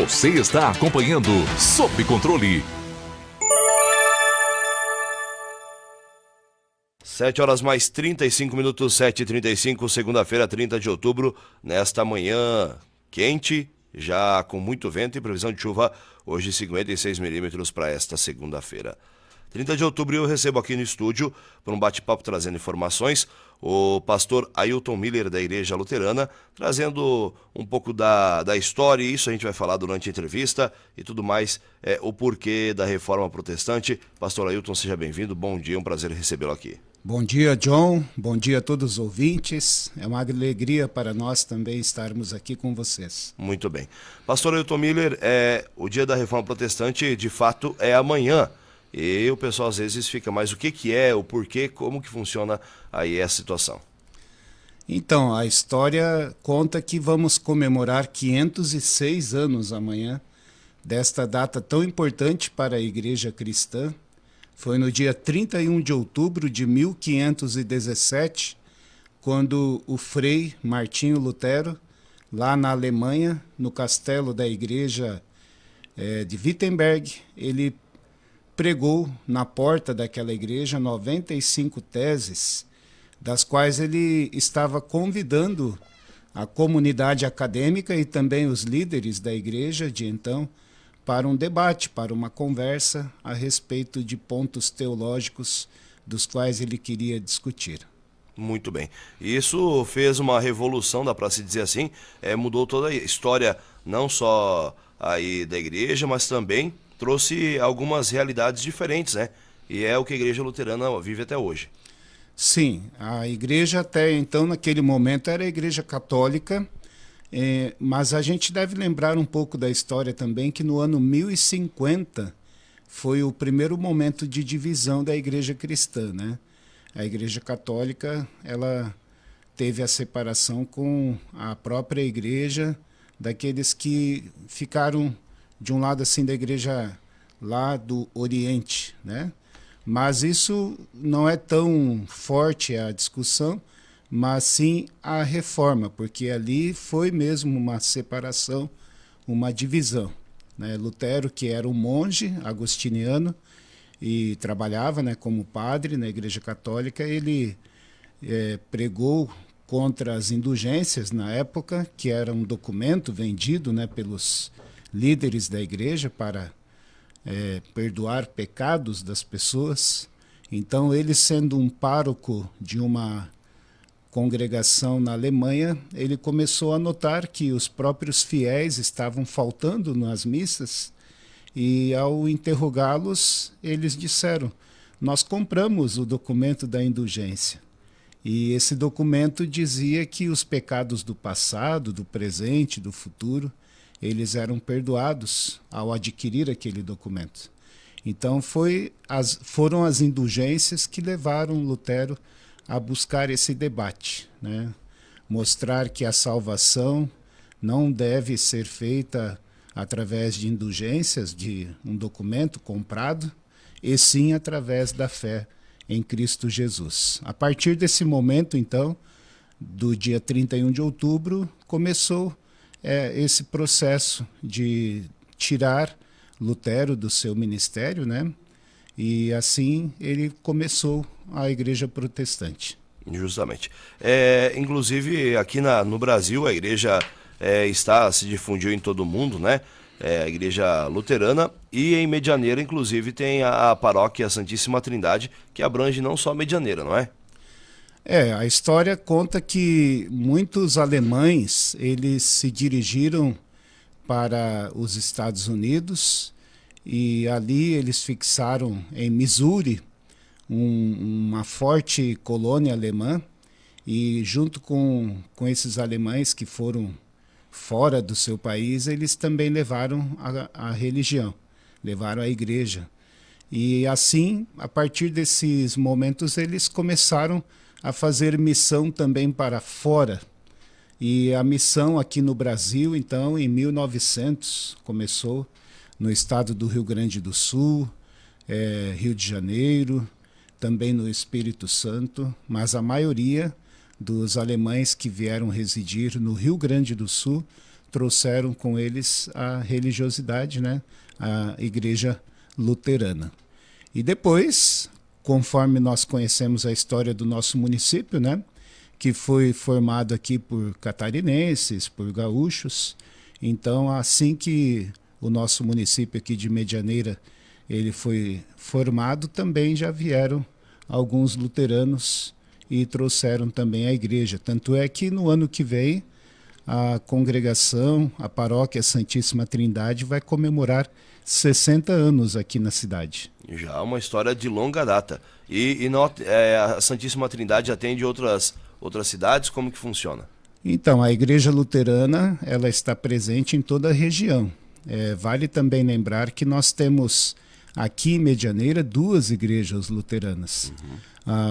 Você está acompanhando Sob Controle. 7 horas mais 35 minutos, 7h35, segunda-feira, 30 de outubro, nesta manhã quente, já com muito vento e previsão de chuva, hoje 56 milímetros para esta segunda-feira. 30 de outubro eu recebo aqui no estúdio, por um bate-papo trazendo informações, o pastor Ailton Miller da Igreja Luterana, trazendo um pouco da história, e isso a gente vai falar durante a entrevista e tudo mais, o porquê da reforma protestante. Pastor Ailton, seja bem-vindo, bom dia, um prazer recebê-lo aqui. Bom dia, John. Bom dia a todos os ouvintes. É uma alegria para nós também estarmos aqui com vocês. Muito bem. Pastor Ailton Miller, o dia da Reforma Protestante, de fato, é amanhã. E o pessoal às vezes fica, mas o que é, o porquê, como que funciona aí essa situação? Então, a história conta que vamos comemorar 506 anos amanhã desta data tão importante para a Igreja Cristã. Foi no dia 31 de outubro de 1517, quando o frei Martinho Lutero, lá na Alemanha, no castelo da igreja de Wittenberg, ele pregou na porta daquela igreja 95 teses, das quais ele estava convidando a comunidade acadêmica e também os líderes da igreja de então para um debate, para uma conversa a respeito de pontos teológicos dos quais ele queria discutir. Muito bem. Isso fez uma revolução, dá para se dizer assim, mudou toda a história, não só aí da igreja, mas também trouxe algumas realidades diferentes, né? E é o que a Igreja Luterana vive até hoje. Sim, a igreja até então, naquele momento, era a igreja católica, mas a gente deve lembrar um pouco da história também, que no ano 1050 foi o primeiro momento de divisão da igreja cristã, né? A igreja católica, ela teve a separação com a própria igreja daqueles que ficaram de um lado assim da igreja lá do Oriente, né? Mas isso não é tão forte a discussão, mas sim a reforma, porque ali foi mesmo uma separação, uma divisão, né? Lutero, que era um monge agostiniano e trabalhava, né, como padre na Igreja Católica, ele pregou contra as indulgências na época, que era um documento vendido, né, pelos líderes da igreja para perdoar pecados das pessoas. Então, ele, sendo um pároco de uma congregação na Alemanha, ele começou a notar que os próprios fiéis estavam faltando nas missas e, ao interrogá-los, eles disseram: nós compramos o documento da indulgência. E esse documento dizia que os pecados do passado, do presente, do futuro, eles eram perdoados ao adquirir aquele documento. Então foram as indulgências que levaram Lutero a buscar esse debate, né? Mostrar que a salvação não deve ser feita através de indulgências, de um documento comprado, e sim através da fé em Cristo Jesus. A partir desse momento, então, do dia 31 de outubro, começou esse processo de tirar Lutero do seu ministério, né? E assim ele começou a Igreja Protestante. Justamente. Inclusive, aqui no Brasil, a igreja se difundiu em todo o mundo, né? A Igreja Luterana, e em Medianeira, inclusive, tem a paróquia Santíssima Trindade, que abrange não só Medianeira, não é? A história conta que muitos alemães, eles se dirigiram para os Estados Unidos e ali eles fixaram em Missouri uma forte colônia alemã, e junto com esses alemães que foram fora do seu país, eles também levaram a religião, levaram a igreja. E assim, a partir desses momentos, eles começaram a fazer missão também para fora. E a missão aqui no Brasil, então, em 1900, começou no estado do Rio Grande do Sul, Rio de Janeiro, também no Espírito Santo, mas a maioria dos alemães que vieram residir no Rio Grande do Sul trouxeram com eles a religiosidade, né? A igreja luterana. E depois, conforme nós conhecemos a história do nosso município, né? Que foi formado aqui por catarinenses, por gaúchos. Então, assim que o nosso município aqui de Medianeira ele foi formado, também já vieram alguns luteranos e trouxeram também a igreja. Tanto é que no ano que vem a congregação, a paróquia Santíssima Trindade vai comemorar 60 anos aqui na cidade. Já uma história de longa data. A Santíssima Trindade atende outras cidades? Como que funciona? Então, a igreja luterana ela está presente em toda a região. Vale também lembrar que nós temos aqui em Medianeira 2 igrejas luteranas.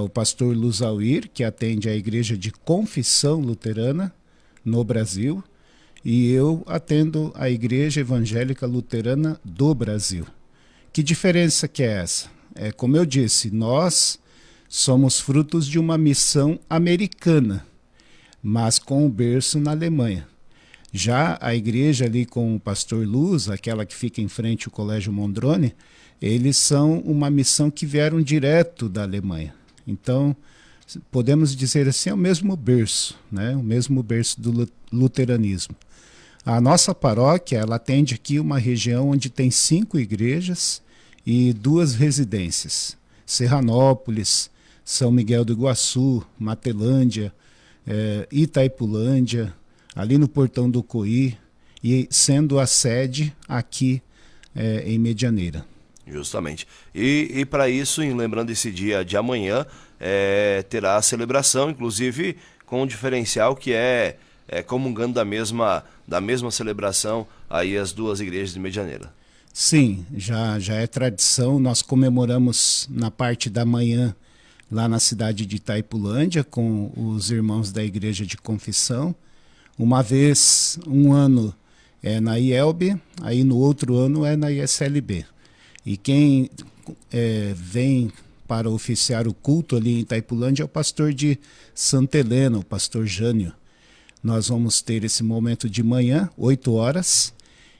O pastor Luz Auir, que atende a igreja de confissão luterana no Brasil, e eu atendo a Igreja Evangélica Luterana do Brasil. Que diferença que é essa? Como eu disse, nós somos frutos de uma missão americana, mas com o berço na Alemanha. Já a igreja ali com o pastor Luz, aquela que fica em frente ao Colégio Mondrone, eles são uma missão que vieram direto da Alemanha. Então, podemos dizer assim, é o mesmo berço, né? O mesmo berço do luteranismo. A nossa paróquia, ela atende aqui uma região onde tem 5 igrejas e 2 residências. Serranópolis, São Miguel do Iguaçu, Matelândia, Itaipulândia, ali no Portão do Coí, e sendo a sede aqui em Medianeira. Justamente. E para isso, lembrando esse dia de amanhã, terá a celebração, inclusive com um diferencial que é comungando da mesma celebração aí as 2 igrejas de Medianeira. Sim, já é tradição. Nós comemoramos na parte da manhã lá na cidade de Itaipulândia com os irmãos da igreja de confissão. Uma vez, um ano é na IELB, aí no outro ano é na ISLB. E quem vem para oficiar o culto ali em Itaipulândia é o pastor de Santa Helena, o pastor Jânio. Nós vamos ter esse momento de manhã, 8 horas,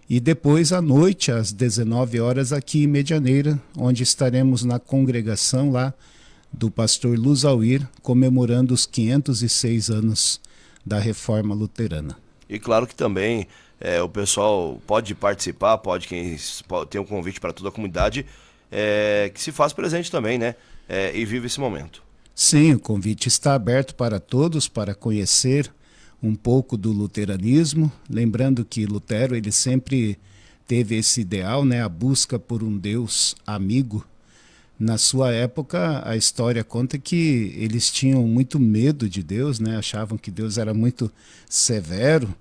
e depois à noite, às 19 horas, aqui em Medianeira, onde estaremos na congregação lá do pastor Luz Auir, comemorando os 506 anos da Reforma Luterana. E claro que também o pessoal pode participar, tem um convite para toda a comunidade, que se faz presente também, né? E vive esse momento. Sim, o convite está aberto para todos, para conhecer um pouco do luteranismo, lembrando que Lutero ele sempre teve esse ideal, né, a busca por um Deus amigo. Na sua época, a história conta que eles tinham muito medo de Deus, né, achavam que Deus era muito severo,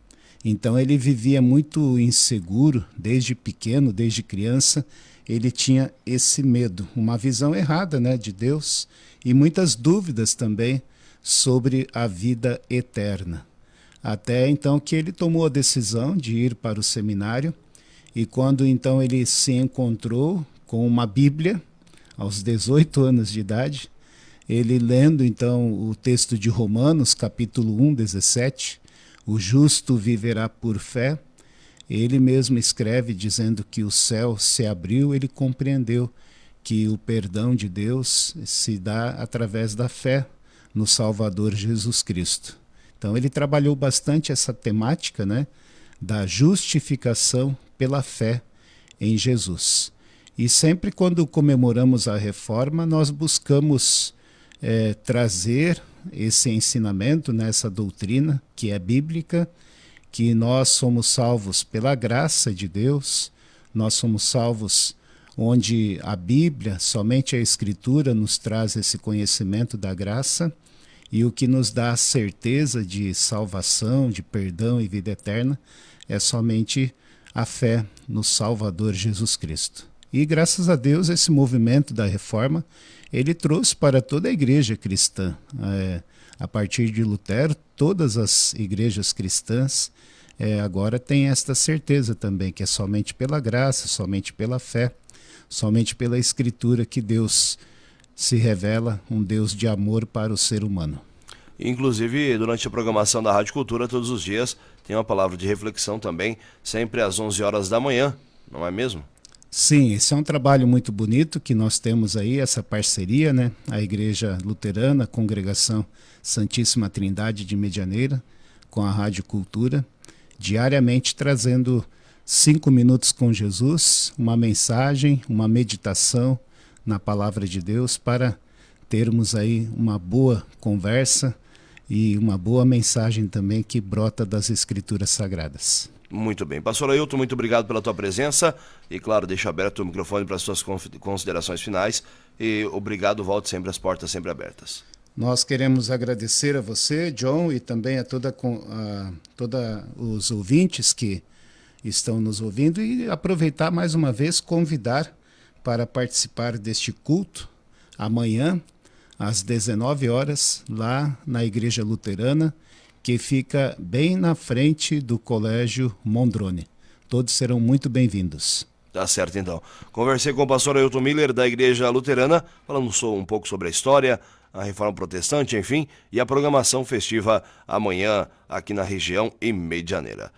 então ele vivia muito inseguro, desde pequeno, desde criança, ele tinha esse medo, uma visão errada, né, de Deus e muitas dúvidas também sobre a vida eterna. Até então que ele tomou a decisão de ir para o seminário e quando então ele se encontrou com uma Bíblia, aos 18 anos de idade, ele lendo então o texto de Romanos, capítulo 1, 17, o justo viverá por fé, ele mesmo escreve dizendo que o céu se abriu, ele compreendeu que o perdão de Deus se dá através da fé no Salvador Jesus Cristo. Então ele trabalhou bastante essa temática, né, da justificação pela fé em Jesus. E sempre quando comemoramos a reforma, nós buscamos trazer esse ensinamento, né, essa doutrina que é bíblica, que nós somos salvos pela graça de Deus, nós somos salvos onde a Bíblia, somente a Escritura nos traz esse conhecimento da graça, e o que nos dá a certeza de salvação, de perdão e vida eterna é somente a fé no Salvador Jesus Cristo. E graças a Deus esse movimento da reforma, ele trouxe para toda a igreja cristã. A partir de Lutero, todas as igrejas cristãs agora têm esta certeza também, que é somente pela graça, somente pela fé, somente pela Escritura que Deus se revela um Deus de amor para o ser humano. Inclusive, durante a programação da Rádio Cultura, todos os dias, tem uma palavra de reflexão também, sempre às 11 horas da manhã, não é mesmo? Sim, esse é um trabalho muito bonito que nós temos aí, essa parceria, né? A Igreja Luterana, a Congregação Santíssima Trindade de Medianeira, com a Rádio Cultura, diariamente trazendo 5 minutos com Jesus, uma mensagem, uma meditação na Palavra de Deus para termos aí uma boa conversa e uma boa mensagem também que brota das Escrituras Sagradas. Muito bem. Pastor Ailton, muito obrigado pela tua presença e, claro, deixa aberto o microfone para as suas considerações finais e obrigado, volte sempre, as portas sempre abertas. Nós queremos agradecer a você, John, e também a todos os ouvintes que estão nos ouvindo e aproveitar mais uma vez, convidar para participar deste culto amanhã, às 19 horas, lá na Igreja Luterana, que fica bem na frente do Colégio Mondrone. Todos serão muito bem-vindos. Tá certo, então. Conversei com o pastor Ailton Miller, da Igreja Luterana, falando um pouco sobre a história, a Reforma Protestante, enfim, e a programação festiva amanhã aqui na região e Medianeira.